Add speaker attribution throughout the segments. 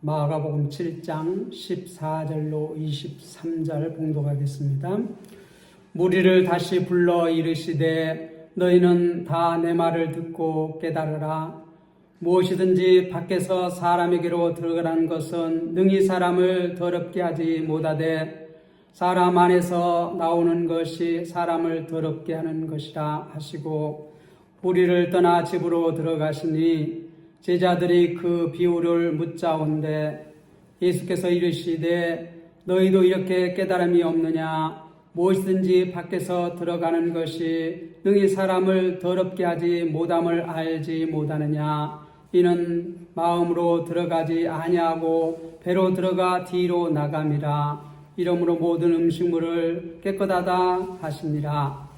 Speaker 1: 마가복음 7장 14절로 23절 봉독하겠습니다. 무리를 다시 불러 이르시되 너희는 다 내 말을 듣고 깨달으라. 무엇이든지 밖에서 사람에게로 들어가는 것은 능히 사람을 더럽게 하지 못하되 사람 안에서 나오는 것이 사람을 더럽게 하는 것이라 하시고, 무리를 떠나 집으로 들어가시니 제자들이 그 비유를 묻자온데 예수께서 이르시되 너희도 이렇게 깨달음이 없느냐? 무엇이든지 밖에서 들어가는 것이 능히 사람을 더럽게 하지 못함을 알지 못하느냐? 이는 마음으로 들어가지 아니하고 배로 들어가 뒤로 나감이라. 이러므로 모든 음식물을 깨끗하다 하시니라.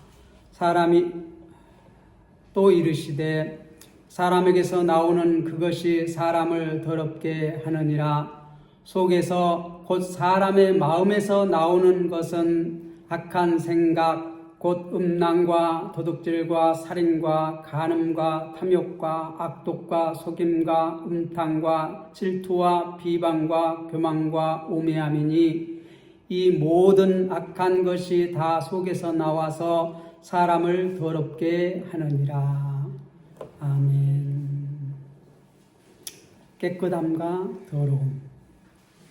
Speaker 1: 사람이 또 이르시되 사람에게서 나오는 그것이 사람을 더럽게 하느니라. 속에서 곧 사람의 마음에서 나오는 것은 악한 생각, 곧 음란과 도둑질과 살인과 간음과 탐욕과 악독과 속임과 음탕과 질투와 비방과 교만과 우매함이니 이 모든 악한 것이 다 속에서 나와서 사람을 더럽게 하느니라. 아멘. 깨끗함과 더러움,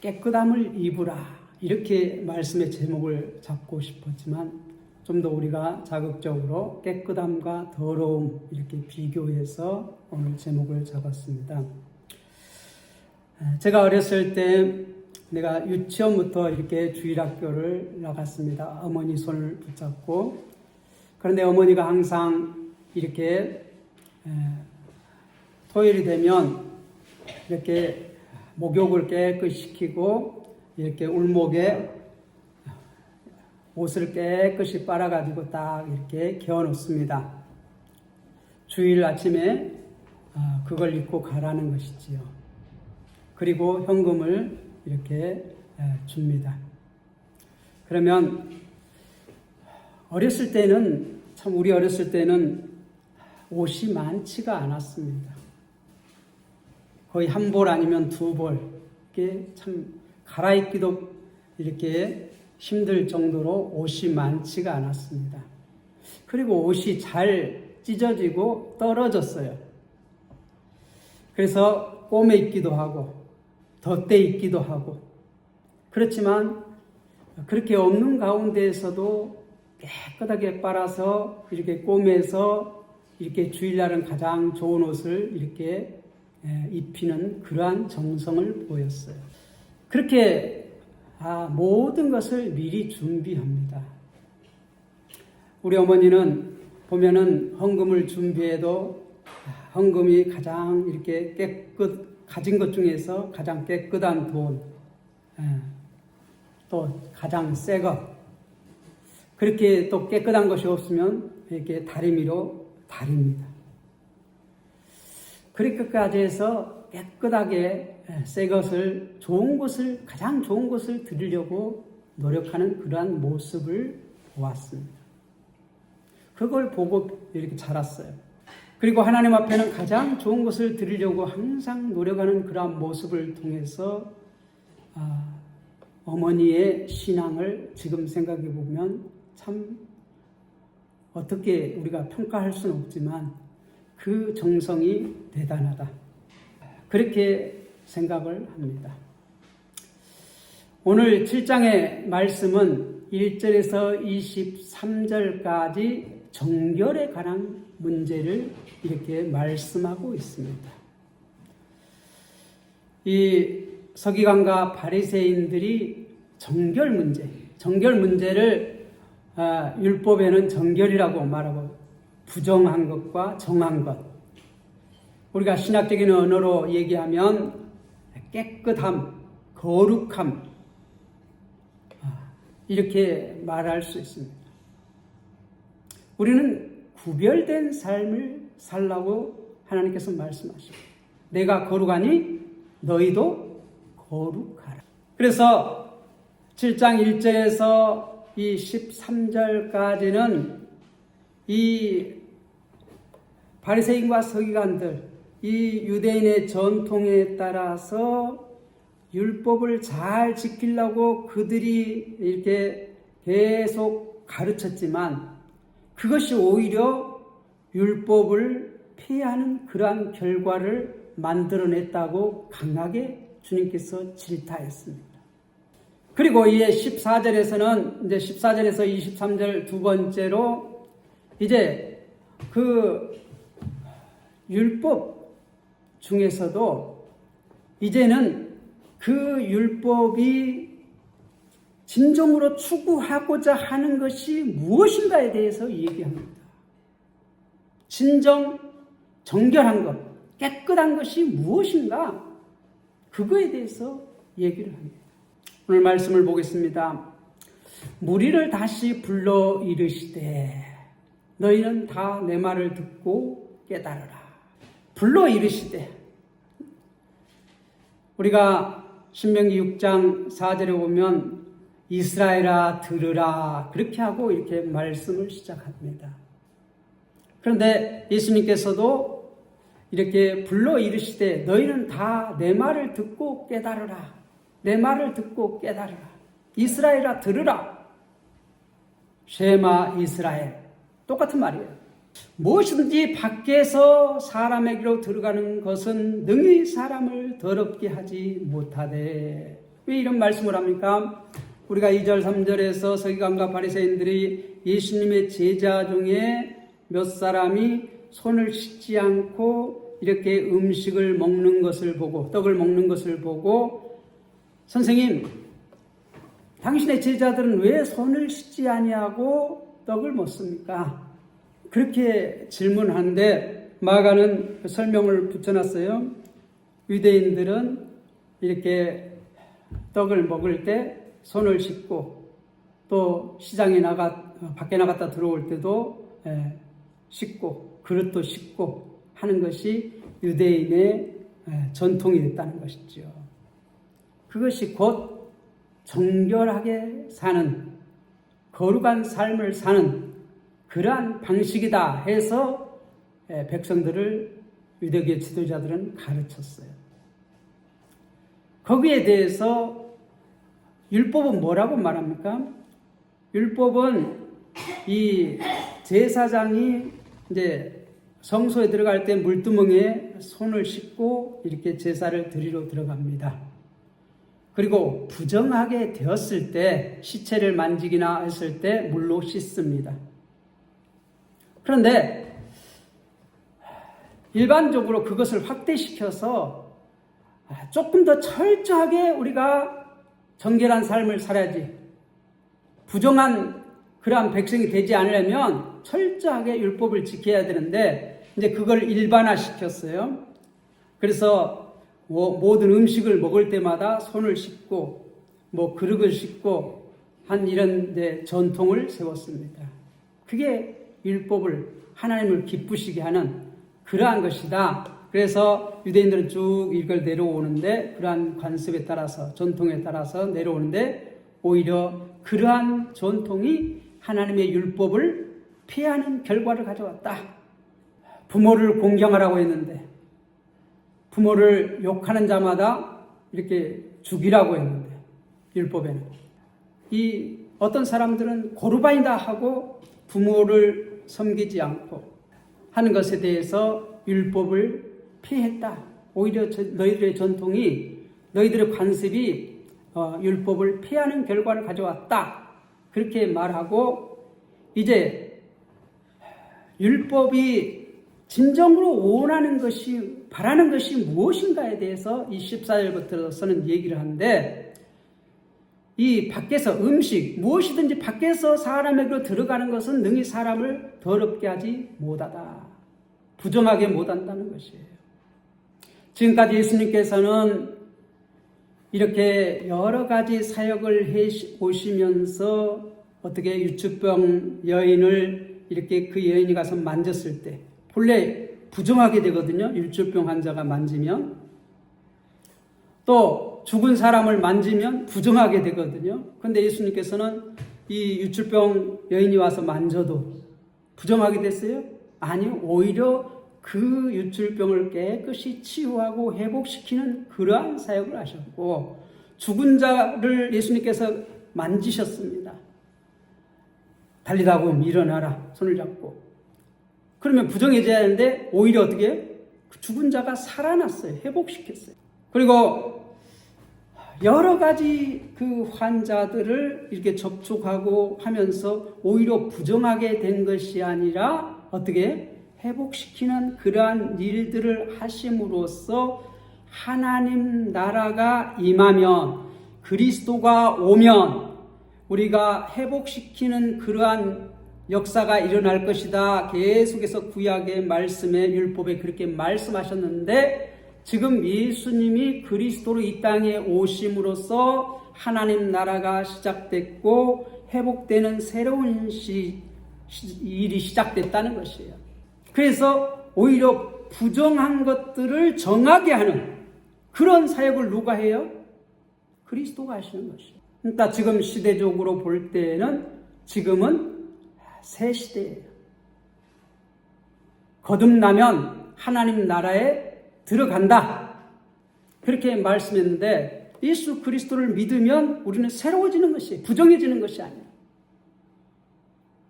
Speaker 1: 깨끗함을 입으라, 이렇게 말씀의 제목을 잡고 싶었지만 좀 더 우리가 자극적으로 깨끗함과 더러움 이렇게 비교해서 오늘 제목을 잡았습니다. 제가 어렸을 때 내가 유치원부터 이렇게 주일학교를 나갔습니다. 어머니 손을 붙잡고. 그런데 어머니가 항상 이렇게 토요일이 되면 이렇게 목욕을 깨끗이 시키고 이렇게 울목에 옷을 깨끗이 빨아가지고 딱 이렇게 개어놓습니다. 주일 아침에 그걸 입고 가라는 것이지요. 그리고 현금을 이렇게 줍니다. 그러면 어렸을 때는 참, 우리 어렸을 때는 옷이 많지가 않았습니다. 거의 한 벌 아니면 두 벌. 이게 참 갈아입기도 이렇게 힘들 정도로 옷이 많지가 않았습니다. 그리고 옷이 잘 찢어지고 떨어졌어요. 그래서 꼬매 입기도 하고 덧대 입기도 하고, 그렇지만 그렇게 없는 가운데에서도 깨끗하게 빨아서 이렇게 꼬매서 이렇게 주일날은 가장 좋은 옷을 이렇게 입히는 그러한 정성을 보였어요. 그렇게 모든 것을 미리 준비합니다. 우리 어머니는 보면은 헌금을 준비해도 헌금이 가장 이렇게 가진 것 중에서 가장 깨끗한 돈, 또 가장 새 것, 그렇게 또 깨끗한 것이 없으면 이렇게 다리미로 다립니다. 그렇게까지 해서 깨끗하게 새 것을, 좋은 것을, 가장 좋은 것을 드리려고 노력하는 그러한 모습을 보았습니다. 그걸 보고 이렇게 자랐어요. 그리고 하나님 앞에는 가장 좋은 것을 드리려고 항상 노력하는 그러한 모습을 통해서 어머니의 신앙을 지금 생각해 보면 참 어떻게 우리가 평가할 수는 없지만 그 정성이 대단하다, 그렇게 생각을 합니다. 오늘 7장의 말씀은 1절에서 23절까지 정결에 관한 문제를 이렇게 말씀하고 있습니다. 이 서기관과 바리새인들이 정결 문제를 율법에는 정결이라고 말하고, 부정한 것과 정한 것, 우리가 신학적인 언어로 얘기하면 깨끗함, 거룩함, 이렇게 말할 수 있습니다. 우리는 구별된 삶을 살라고 하나님께서 말씀하십니다. 내가 거룩하니 너희도 거룩하라. 그래서 7장 1절에서 이 13절까지는 이 바리새인과 서기관들, 이 유대인의 전통에 따라서 율법을 잘 지키려고 그들이 이렇게 계속 가르쳤지만 그것이 오히려 율법을 폐하는 그러한 결과를 만들어냈다고 강하게 주님께서 질타했습니다. 그리고 이에 14절에서는 이제 14절에서 23절 두 번째로 이제 그 율법 중에서도 이제는 그 율법이 진정으로 추구하고자 하는 것이 무엇인가에 대해서 얘기합니다. 진정 정결한 것, 깨끗한 것이 무엇인가? 그거에 대해서 얘기를 합니다. 오늘 말씀을 보겠습니다. 무리를 다시 불러 이르시되 너희는 다 내 말을 듣고 깨달으라. 불러 이르시되 우리가 신명기 6장 4절에 보면 이스라엘아 들으라 그렇게 하고 이렇게 말씀을 시작합니다. 그런데 예수님께서도 이렇게 불러 이르시되 너희는 다 내 말을 듣고 깨달으라. 내 말을 듣고 깨달으라. 이스라엘아 들으라. 쉐마 이스라엘. 똑같은 말이에요. 무엇이든지 밖에서 사람에게로 들어가는 것은 능히 사람을 더럽게 하지 못하되. 왜 이런 말씀을 합니까? 우리가 2절 3절에서 서기관과 바리새인들이 예수님의 제자 중에 몇 사람이 손을 씻지 않고 이렇게 음식을 먹는 것을 보고 떡을 먹는 것을 보고 선생님, 당신의 제자들은 왜 손을 씻지 아니하고 떡을 먹습니까? 그렇게 질문하는데 마가는 설명을 붙여놨어요. 유대인들은 이렇게 떡을 먹을 때 손을 씻고 또 시장에 밖에 나갔다 들어올 때도 씻고 그릇도 씻고 하는 것이 유대인의 전통이 됐다는 것이죠. 그것이 곧 정결하게 사는 거룩한 삶을 사는 그러한 방식이다 해서 백성들을 유대교의 지도자들은 가르쳤어요. 거기에 대해서 율법은 뭐라고 말합니까? 율법은 이 제사장이 이제 성소에 들어갈 때 물두멍에 손을 씻고 이렇게 제사를 드리러 들어갑니다. 그리고 부정하게 되었을 때 시체를 만지기나 했을 때 물로 씻습니다. 그런데 일반적으로 그것을 확대시켜서 조금 더 철저하게 우리가 정결한 삶을 살아야지, 부정한 그러한 백성이 되지 않으려면 철저하게 율법을 지켜야 되는데 이제 그걸 일반화시켰어요. 그래서 모든 음식을 먹을 때마다 손을 씻고 그릇을 씻고 한 이런 전통을 세웠습니다. 그게 율법을 하나님을 기쁘시게 하는 그러한 것이다. 그래서 유대인들은 쭉 이걸 내려오는데 그러한 관습에 따라서 전통에 따라서 내려오는데 오히려 그러한 전통이 하나님의 율법을 피하는 결과를 가져왔다. 부모를 공경하라고 했는데 부모를 욕하는 자마다 이렇게 죽이라고 했는데 율법에는 이 어떤 사람들은 고르반이다 하고 부모를 섬기지 않고 하는 것에 대해서 율법을 피했다. 오히려 너희들의 전통이 너희들의 관습이 율법을 피하는 결과를 가져왔다. 그렇게 말하고 이제 율법이 진정으로 원하는 것이 바라는 것이 무엇인가에 대해서 이 14절부터서는 얘기를 하는데 이 밖에서 음식 무엇이든지 밖에서 사람에게로 들어가는 것은 능히 사람을 더럽게 하지 못하다. 부정하게 못한다는 것이에요. 지금까지 예수님께서는 이렇게 여러 가지 사역을 해 오시면서 어떻게 유축병 여인을 이렇게 그 여인이 가서 만졌을 때 본래 부정하게 되거든요. 유축병 환자가 만지면. 또 죽은 사람을 만지면 부정하게 되거든요. 그런데 예수님께서는 이 유축병 여인이 와서 만져도 부정하게 됐어요? 아니요. 오히려 그 유출병을 깨끗이 치유하고 회복시키는 그러한 사역을 하셨고, 죽은 자를 예수님께서 만지셨습니다. 달리다 보면 일어나라, 손을 잡고. 그러면 부정해져야 하는데 오히려 어떻게 해요? 그 죽은 자가 살아났어요. 회복시켰어요. 그리고 여러 가지 그 환자들을 이렇게 접촉하고 하면서 오히려 부정하게 된 것이 아니라 어떻게 회복시키는 그러한 일들을 하심으로써 하나님 나라가 임하면, 그리스도가 오면 우리가 회복시키는 그러한 역사가 일어날 것이다. 계속해서 구약의 말씀에, 율법에 그렇게 말씀하셨는데, 지금 예수님이 그리스도로 이 땅에 오심으로써 하나님 나라가 시작됐고 회복되는 새로운 일이 시작됐다는 것이에요. 그래서 오히려 부정한 것들을 정하게 하는 그런 사역을 누가 해요? 그리스도가 하시는 것이에요. 그러니까 지금 시대적으로 볼 때는 지금은 새 시대예요. 거듭나면 하나님 나라에 들어간다. 그렇게 말씀했는데, 예수 그리스도를 믿으면 우리는 새로워지는 것이, 부정해지는 것이 아니에요.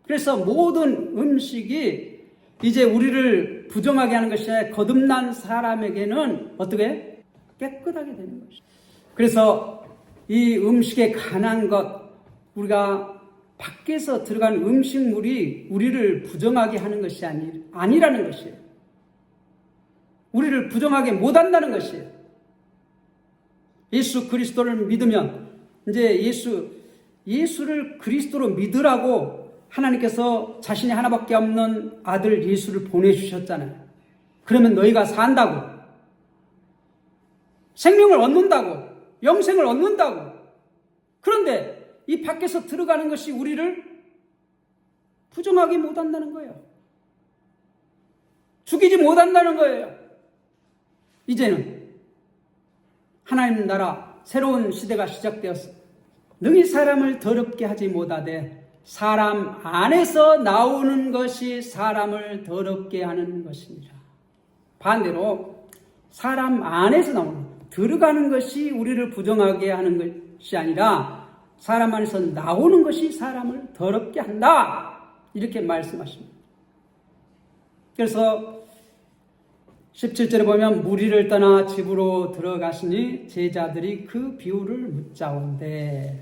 Speaker 1: 그래서 모든 음식이 이제 우리를 부정하게 하는 것이 아니라 거듭난 사람에게는 어떻게? 깨끗하게 되는 것이에요. 그래서 이 음식에 관한 것, 우리가 밖에서 들어간 음식물이 우리를 부정하게 하는 것이 아니라는 것이에요. 우리를 부정하게 못한다는 것이에요. 예수 그리스도를 믿으면, 이제 예수를 그리스도로 믿으라고 하나님께서 자신이 하나밖에 없는 아들 예수를 보내주셨잖아요. 그러면 너희가 산다고, 생명을 얻는다고, 영생을 얻는다고. 그런데 이 밖에서 들어가는 것이 우리를 부정하게 못한다는 거예요. 죽이지 못한다는 거예요. 이제는 하나님 나라 새로운 시대가 시작되었어. 능히 사람을 더럽게 하지 못하되 사람 안에서 나오는 것이 사람을 더럽게 하는 것입니다. 반대로 사람 안에서 나오는, 들어가는 것이 우리를 부정하게 하는 것이 아니라 사람 안에서 나오는 것이 사람을 더럽게 한다. 이렇게 말씀하십니다. 그래서 17절에 보면 무리를 떠나 집으로 들어가시니 제자들이 그 비유를 묻자온대.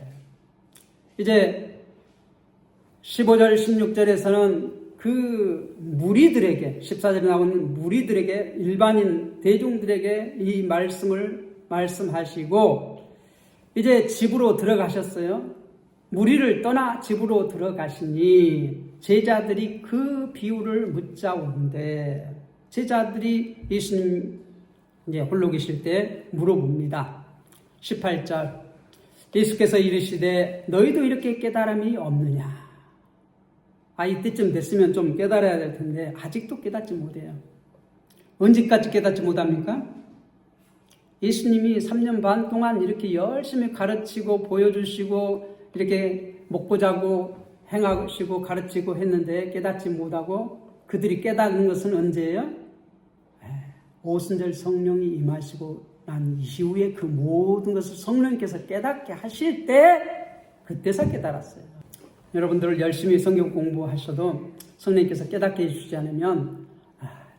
Speaker 1: 이제 15절 16절에서는 그 무리들에게, 14절에 나오는 무리들에게, 일반인 대중들에게 이 말씀을 말씀하시고 이제 집으로 들어가셨어요. 무리를 떠나 집으로 들어가시니 제자들이 그 비유를 묻자온대. 제자들이 예수님 이제 홀로 계실 때 물어봅니다. 18절, 예수께서 이르시되 너희도 이렇게 깨달음이 없느냐? 이때쯤 됐으면 좀 깨달아야 될 텐데 아직도 깨닫지 못해요. 언제까지 깨닫지 못합니까? 예수님이 3년 반 동안 이렇게 열심히 가르치고 보여주시고 이렇게 먹고 자고 행하시고 가르치고 했는데 깨닫지 못하고, 그들이 깨닫는 것은 언제예요? 오순절 성령이 임하시고 난 이후에 그 모든 것을 성령께서 깨닫게 하실 때 그때서 깨달았어요. 여러분들 열심히 성경 공부하셔도 성령께서 깨닫게 해주지 않으면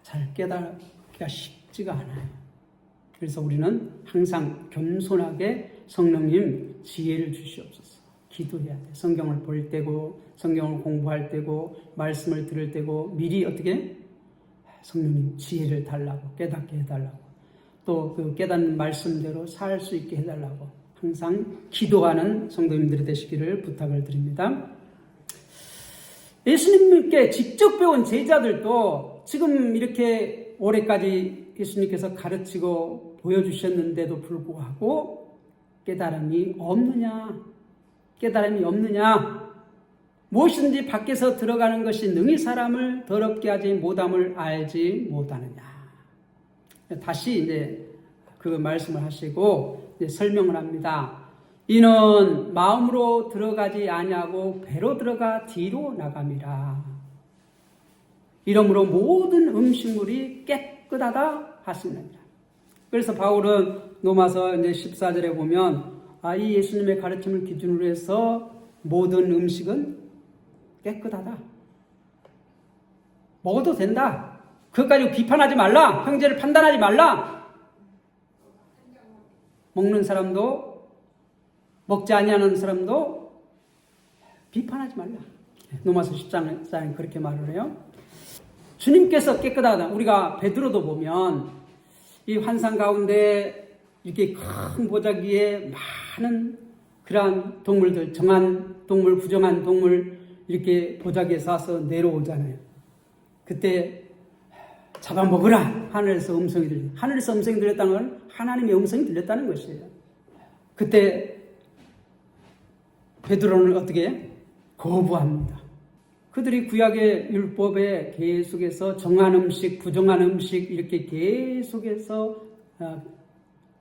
Speaker 1: 잘 깨닫기가 쉽지가 않아요. 그래서 우리는 항상 겸손하게 성령님 지혜를 주시옵소서 기도해야 돼요. 성경을 볼 때고 성경을 공부할 때고 말씀을 들을 때고 미리 어떻게? 성령님 지혜를 달라고, 깨닫게 해달라고, 또 그 깨닫는 말씀대로 살 수 있게 해달라고 항상 기도하는 성도님들이 되시기를 부탁을 드립니다. 예수님께 직접 배운 제자들도 지금 이렇게 올해까지 예수님께서 가르치고 보여주셨는데도 불구하고 깨달음이 없느냐? 깨달음이 없느냐? 무엇이든지 밖에서 들어가는 것이 능히 사람을 더럽게 하지 못함을 알지 못하느냐? 다시 이제 그 말씀을 하시고 이제 설명을 합니다. 이는 마음으로 들어가지 아니하고 배로 들어가 뒤로 나감이라. 이러므로 모든 음식물이 깨끗하다 하십니다. 그래서 바울은 로마서 이제 14절에 보면 이 예수님의 가르침을 기준으로 해서 모든 음식은 깨끗하다. 먹어도 된다. 그것까지 비판하지 말라. 형제를 판단하지 말라. 먹는 사람도 먹지 아니하는 사람도 비판하지 말라. 로마서 14장에 그렇게 말을 해요. 주님께서 깨끗하다. 우리가 베드로도 보면 이 환상 가운데 이렇게 큰 보자기에 많은 그러한 동물들, 정한 동물, 부정한 동물 이렇게 보자기에 싸서 내려오잖아요. 그때 잡아먹으라. 하늘에서 음성이 들려. 하늘에서 음성이 들렸다는 건 하나님의 음성이 들렸다는 것이에요. 그때 베드로는 어떻게 거부합니다. 그들이 구약의 율법에 계속해서 정한 음식, 부정한 음식 이렇게 계속해서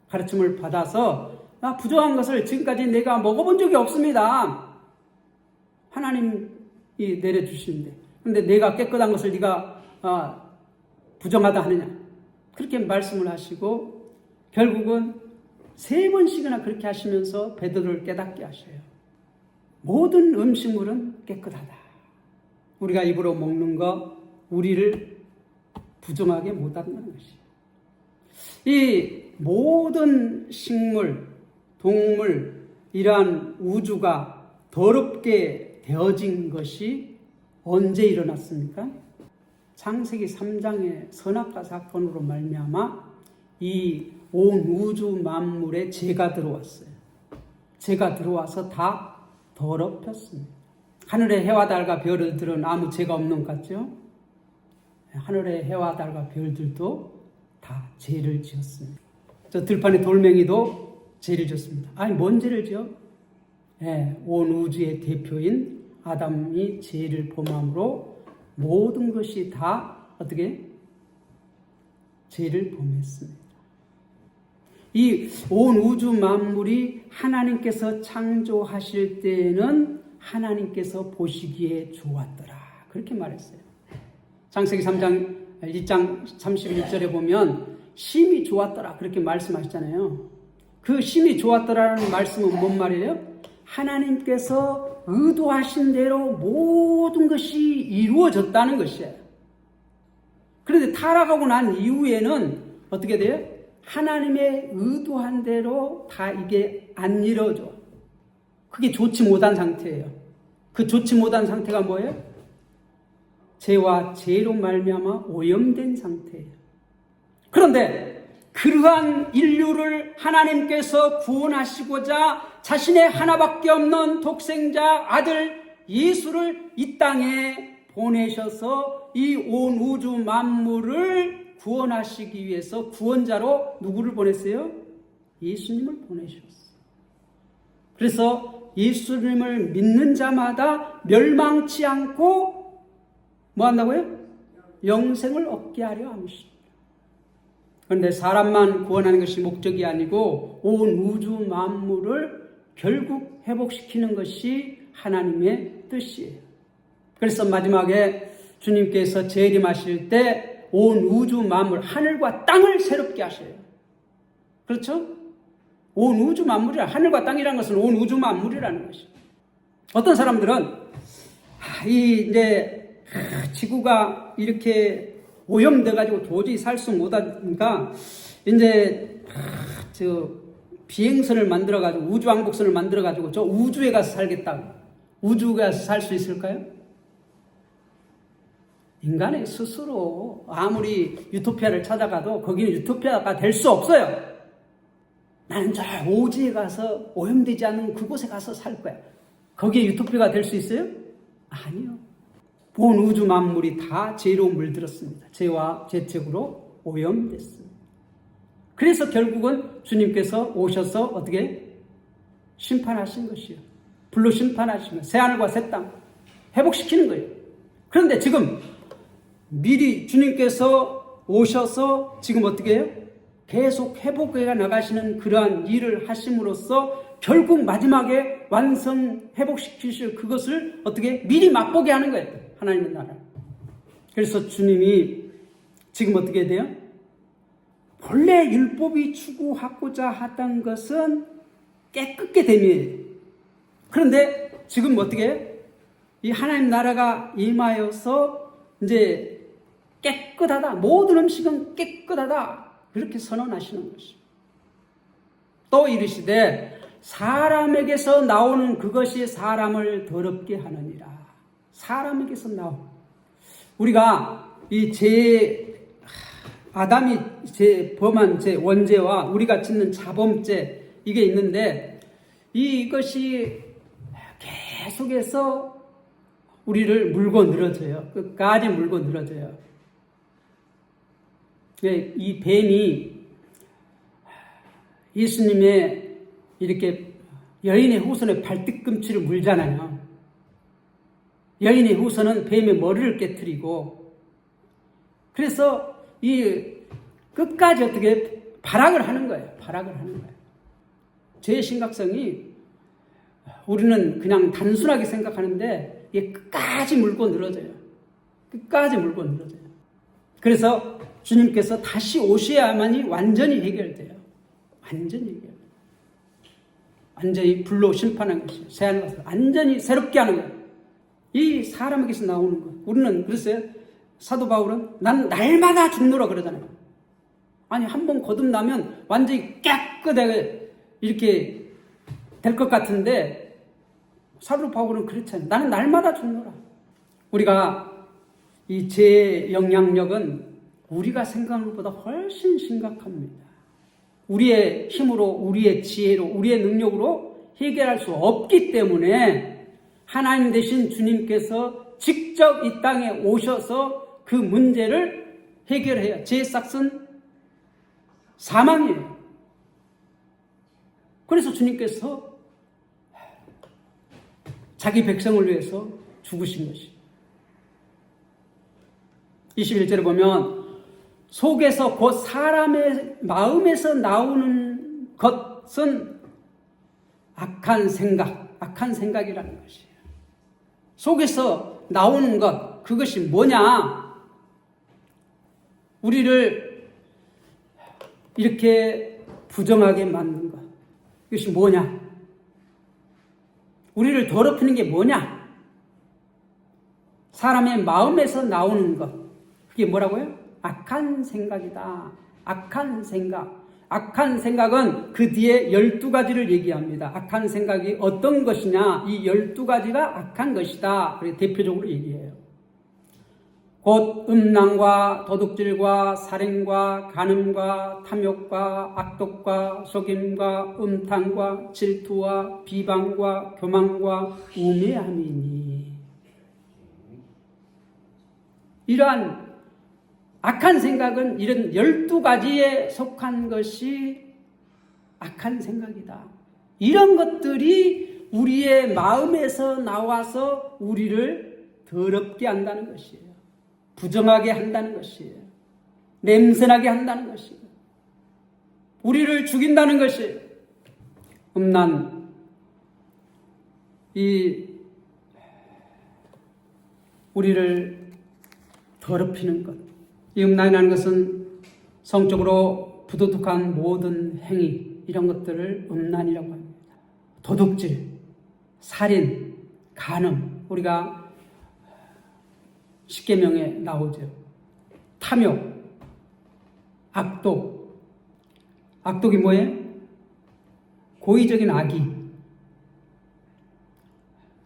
Speaker 1: 가르침을 받아서 부정한 것을 지금까지 내가 먹어본 적이 없습니다. 하나님이 내려주시는데 그런데 내가 깨끗한 것을 네가 부정하다 하느냐 그렇게 말씀을 하시고 결국은 3번씩이나 그렇게 하시면서 베드로를 깨닫게 하셔요. 모든 음식물은 깨끗하다. 우리가 입으로 먹는 거 우리를 부정하게 못한다는 것이에요. 이 모든 식물, 동물, 이러한 우주가 더럽게 되어진 것이 언제 일어났습니까? 창세기 3장의 선악과 사건으로 말미암아 이 온 우주 만물에 죄가 들어왔어요. 죄가 들어와서 다 더럽혔습니다. 하늘의 해와 달과 별들은 아무 죄가 없는 것 같죠? 하늘의 해와 달과 별들도 다 죄를 지었습니다. 저 들판의 돌멩이도 죄를 지었습니다. 아니 뭔 죄를 지어? 온 우주의 대표인 아담이 죄를 범함으로 모든 것이 다 어떻게? 죄를 범했습니다. 이 온 우주 만물이 하나님께서 창조하실 때는 하나님께서 보시기에 좋았더라. 그렇게 말했어요. 창세기 3장 1장 31절에 보면 심히 좋았더라. 그렇게 말씀하셨잖아요. 그 심히 좋았더라는 말씀은 뭔 말이에요? 하나님께서 의도하신 대로 모든 것이 이루어졌다는 것이에요. 그런데 타락하고 난 이후에는 어떻게 돼요? 하나님의 의도한 대로 다 이게 안 이루어져. 그게 좋지 못한 상태예요. 그 좋지 못한 상태가 뭐예요? 죄와 죄로 말미암아 오염된 상태예요. 그런데 그러한 인류를 하나님께서 구원하시고자 자신의 하나밖에 없는 독생자 아들 예수를 이 땅에 보내셔서 이 온 우주 만물을 구원하시기 위해서 구원자로 누구를 보냈어요? 예수님을 보내셨어요. 그래서 예수님을 믿는 자마다 멸망치 않고 뭐 한다고요? 영생을 얻게 하려 함이십니다. 그런데 사람만 구원하는 것이 목적이 아니고 온 우주 만물을 결국 회복시키는 것이 하나님의 뜻이에요. 그래서 마지막에 주님께서 재림하실 때 온 우주 만물, 하늘과 땅을 새롭게 하셔요. 그렇죠? 온 우주 만물이라, 하늘과 땅이라는 것은 온 우주 만물이라는 것이에요. 어떤 사람들은 이제 지구가 이렇게 오염돼가지고 도저히 살 수 못하니까 이제 비행선을 만들어가지고 우주왕복선을 만들어가지고 저 우주에 가서 살겠다고. 우주에 가서 살 수 있을까요? 인간의 스스로 아무리 유토피아를 찾아가도 거기는 유토피아가 될 수 없어요. 나는 저 오지에 가서 오염되지 않은 그곳에 가서 살 거야. 거기에 유토피아가 될 수 있어요? 아니요. 온 우주 만물이 다 죄로 물들었습니다. 죄와 죄책으로 오염됐습니다. 그래서 결국은 주님께서 오셔서 어떻게 심판하신 것이요. 불로 심판하시면 새하늘과 새 땅 회복시키는 거예요. 그런데 지금 미리 주님께서 오셔서 지금 어떻게 해요? 계속 회복해 나가시는 그러한 일을 하심으로써 결국 마지막에 완성 회복시키실 그것을 어떻게 미리 맛보게 하는 거예요. 하나님의 나라. 그래서 주님이 지금 어떻게 돼요? 본래 율법이 추구하고자 하던 것은 깨끗게 됨이에요. 그런데 지금 어떻게 해요? 이 하나님 나라가 임하여서 이제 깨끗하다. 모든 음식은 깨끗하다. 그렇게 선언하시는 것이죠. 또 이르시되 사람에게서 나오는 그것이 사람을 더럽게 하느니라. 사람에게서 나온. 우리가 아담이 범한 원죄와 우리가 짓는 자범죄 이게 있는데 이것이 계속해서 우리를 물고 늘어져요. 끝까지 물고 늘어져요. 이 뱀이 예수님의 이렇게 여인의 후손의 발뒤꿈치를 물잖아요. 여인의 후손은 뱀의 머리를 깨뜨리고, 그래서 이 끝까지 어떻게 발악을 하는 거예요. 발악을 하는 거예요. 죄의 심각성이 우리는 그냥 단순하게 생각하는데 이게 끝까지 물고 늘어져요. 끝까지 물고 늘어져요. 그래서 주님께서 다시 오셔야만이 완전히 해결돼요. 완전히 해결돼요. 완전히 불로 심판하는 것이에요. 새하늘 가서 완전히 새롭게 하는 거예요. 이 사람에게서 나오는 것. 우리는 그랬어요. 사도 바울은 난 날마다 죽노라 그러잖아요. 아니 한 번 거듭나면 완전히 깨끗하게 이렇게 될 것 같은데 사도 바울은 그렇잖아요. 나는 날마다 죽노라. 우리가 이 죄의 영향력은 우리가 생각하는 것보다 훨씬 심각합니다. 우리의 힘으로, 우리의 지혜로, 우리의 능력으로 해결할 수 없기 때문에 하나님 되신 주님께서 직접 이 땅에 오셔서 그 문제를 해결해야. 죄의 싹은 사망이에요. 그래서 주님께서 자기 백성을 위해서 죽으신 것이에요. 21절에 보면 속에서 곧 사람의 마음에서 나오는 것은 악한 생각이라는 것이에요. 속에서 나오는 것, 그것이 뭐냐? 우리를 이렇게 부정하게 만든 것. 이것이 뭐냐? 우리를 더럽히는 게 뭐냐? 사람의 마음에서 나오는 것. 그게 뭐라고요? 악한 생각이다. 악한 생각. 악한 생각은 그 뒤에 12가지를 얘기합니다. 악한 생각이 어떤 것이냐? 이 12가지가 악한 것이다. 그렇게 대표적으로 얘기해요. 곧 음란과 도둑질과 살인과 간음과 탐욕과 악독과 속임과 음탕과 질투와 비방과 교만과 우매함이니. 이러한 악한 생각은 이런 12가지에 속한 것이 악한 생각이다. 이런 것들이 우리의 마음에서 나와서 우리를 더럽게 한다는 것이에요. 부정하게 한다는 것이에요. 냄새나게 한다는 것이에요. 우리를 죽인다는 것이에요. 음란, 우리를 더럽히는 것. 이 음란이라는 것은 성적으로 부도덕한 모든 행위, 이런 것들을 음란이라고 합니다. 도둑질, 살인, 간음, 우리가 십계명에 나오죠. 탐욕, 악독. 악독이 뭐예요? 고의적인 악의,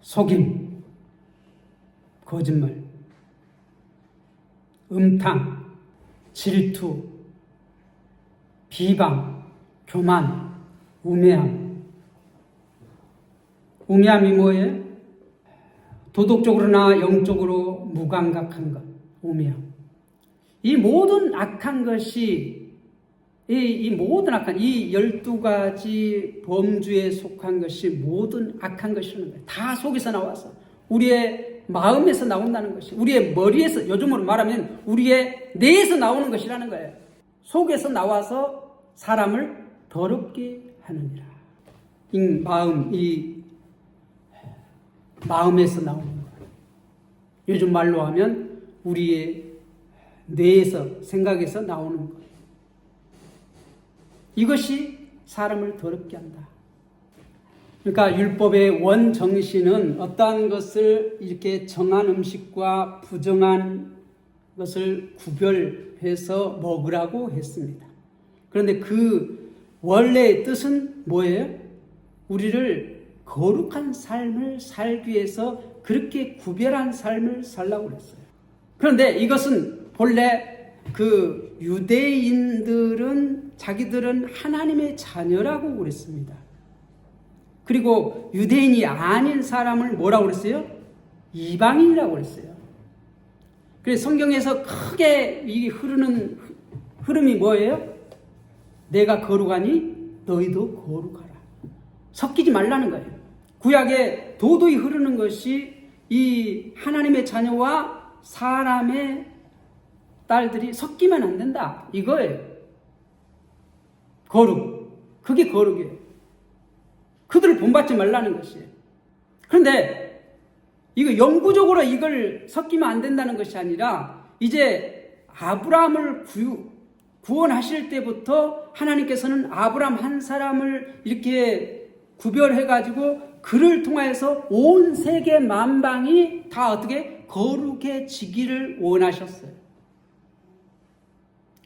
Speaker 1: 속임, 거짓말, 음탕, 질투, 비방, 교만, 우매함. 우매함이 뭐예요? 도덕적으로나 영적으로 무감각한 것, 우매함. 이 모든 악한 것이, 이 모든 악한, 이 12가지 범주에 속한 것이 모든 악한 것이라는 거예요. 다 속에서 나와서 우리의 마음에서 나온다는 것이, 우리의 머리에서, 요즘으로 말하면 우리의 뇌에서 나오는 것이라는 거예요. 속에서 나와서 사람을 더럽게 하느니라. 이 마음에서 나오는 거예요. 요즘 말로 하면 우리의 뇌에서, 생각에서 나오는 거예요. 이것이 사람을 더럽게 한다. 그러니까 율법의 원 정신은 어떠한 것을 이렇게 정한 음식과 부정한 것을 구별해서 먹으라고 했습니다. 그런데 그 원래의 뜻은 뭐예요? 우리를 거룩한 삶을 살기 위해서 그렇게 구별한 삶을 살라고 그랬어요. 그런데 이것은 본래 그 유대인들은 자기들은 하나님의 자녀라고 그랬습니다. 그리고 유대인이 아닌 사람을 뭐라고 그랬어요? 이방인이라고 그랬어요. 그래서 성경에서 크게 이 흐르는 흐름이 뭐예요? 내가 거룩하니 너희도 거룩하라. 섞이지 말라는 거예요. 구약에 도도히 흐르는 것이 이 하나님의 자녀와 사람의 딸들이 섞이면 안 된다. 이거예요. 거룩. 그게 거룩이에요. 그들을 본받지 말라는 것이에요. 그런데 이거 영구적으로 이걸 섞이면 안 된다는 것이 아니라 이제 아브라함을 구원하실 때부터 하나님께서는 아브라함 한 사람을 이렇게 구별해가지고 그를 통해서 온 세계 만방이 다 어떻게 거룩해지기를 원하셨어요.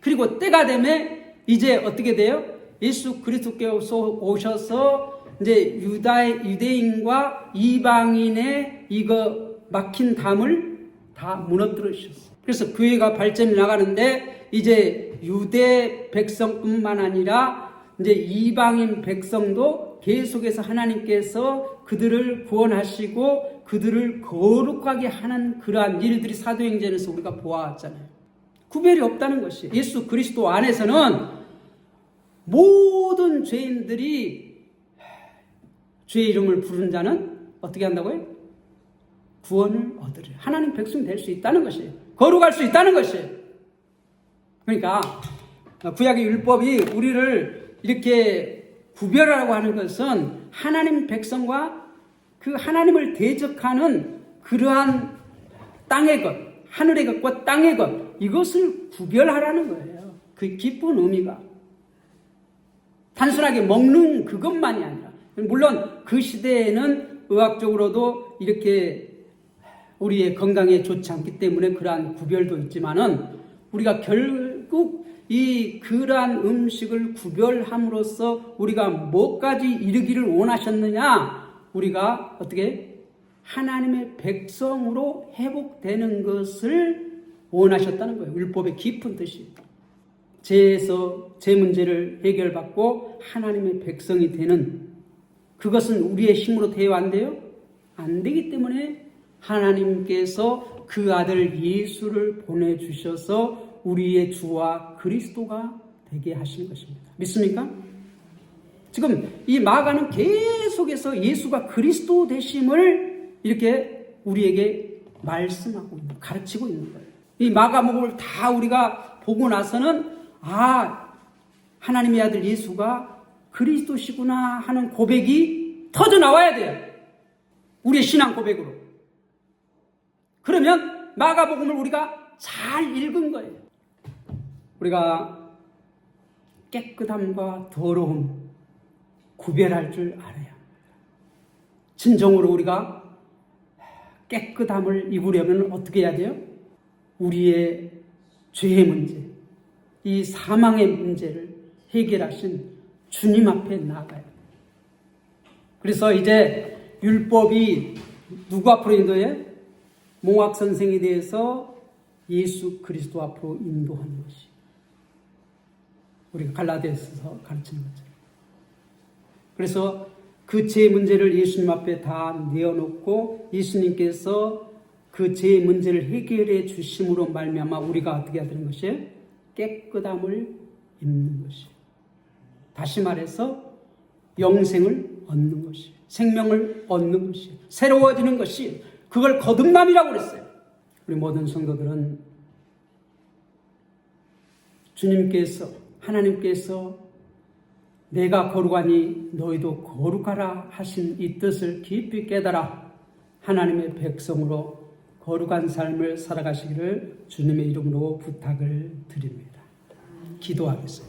Speaker 1: 그리고 때가 되면 이제 어떻게 돼요? 예수 그리스도께서 오셔서 이제 유대인과 이방인의 이거 막힌 담을 다 무너뜨려 주셨어요. 그래서 교회가 발전해 나가는데 이제 유대 백성뿐만 아니라 이제 이방인 백성도 계속해서 하나님께서 그들을 구원하시고 그들을 거룩하게 하는 그러한 일들이 사도행전에서 우리가 보아왔잖아요. 구별이 없다는 것이 예수 그리스도 안에서는 모든 죄인들이 주의 이름을 부른 자는 어떻게 한다고요? 구원을 얻으리라. 하나님 백성이 될 수 있다는 것이에요. 거룩할 수 있다는 것이에요. 그러니까 구약의 율법이 우리를 이렇게 구별하라고 하는 것은 하나님 백성과 그 하나님을 대적하는 그러한 땅의 것, 하늘의 것과 땅의 것, 이것을 구별하라는 거예요. 그 깊은 의미가. 단순하게 먹는 그것만이 아니라, 물론 그 시대에는 의학적으로도 이렇게 우리의 건강에 좋지 않기 때문에 그러한 구별도 있지만은 우리가 결국 그러한 음식을 구별함으로써 우리가 뭐까지 이르기를 원하셨느냐? 우리가 어떻게 하나님의 백성으로 회복되는 것을 원하셨다는 거예요. 율법의 깊은 뜻이. 죄에서 죄 문제를 해결받고 하나님의 백성이 되는 그것은 우리의 힘으로 되어 안 돼요? 안 되기 때문에 하나님께서 그 아들 예수를 보내주셔서 우리의 주와 그리스도가 되게 하신 것입니다. 믿습니까? 지금 이 마가는 계속해서 예수가 그리스도 되심을 이렇게 우리에게 말씀하고 있는, 가르치고 있는 거예요. 이 마가복음을 다 우리가 보고 나서는 하나님의 아들 예수가 그리스도시구나 하는 고백이 터져 나와야 돼요. 우리의 신앙 고백으로. 그러면 마가복음을 우리가 잘 읽은 거예요. 우리가 깨끗함과 더러움 구별할 줄 알아야 합니다. 진정으로 우리가 깨끗함을 입으려면 어떻게 해야 돼요? 우리의 죄의 문제, 이 사망의 문제를 해결하신 주님 앞에 나아가요. 그래서 이제 율법이 누구 앞으로 인도해? 몽학 선생에 대해서 예수 그리스도 앞으로 인도하는 것이 우리가 갈라디아서에서 가르치는 거죠. 그래서 그 죄 문제를 예수님 앞에 다 내어놓고 예수님께서 그 죄 문제를 해결해 주심으로 말미암아 우리가 어떻게 해야 되는 것이에요? 깨끗함을 입는 것이에요. 다시 말해서 영생을 얻는 것이에요. 생명을 얻는 것이에요. 새로워지는 것이 그걸 거듭남이라고 그랬어요. 우리 모든 성도들은 주님께서 하나님께서 내가 거룩하니 너희도 거룩하라 하신 이 뜻을 깊이 깨달아 하나님의 백성으로 거룩한 삶을 살아가시기를 주님의 이름으로 부탁을 드립니다. 기도하겠습니다.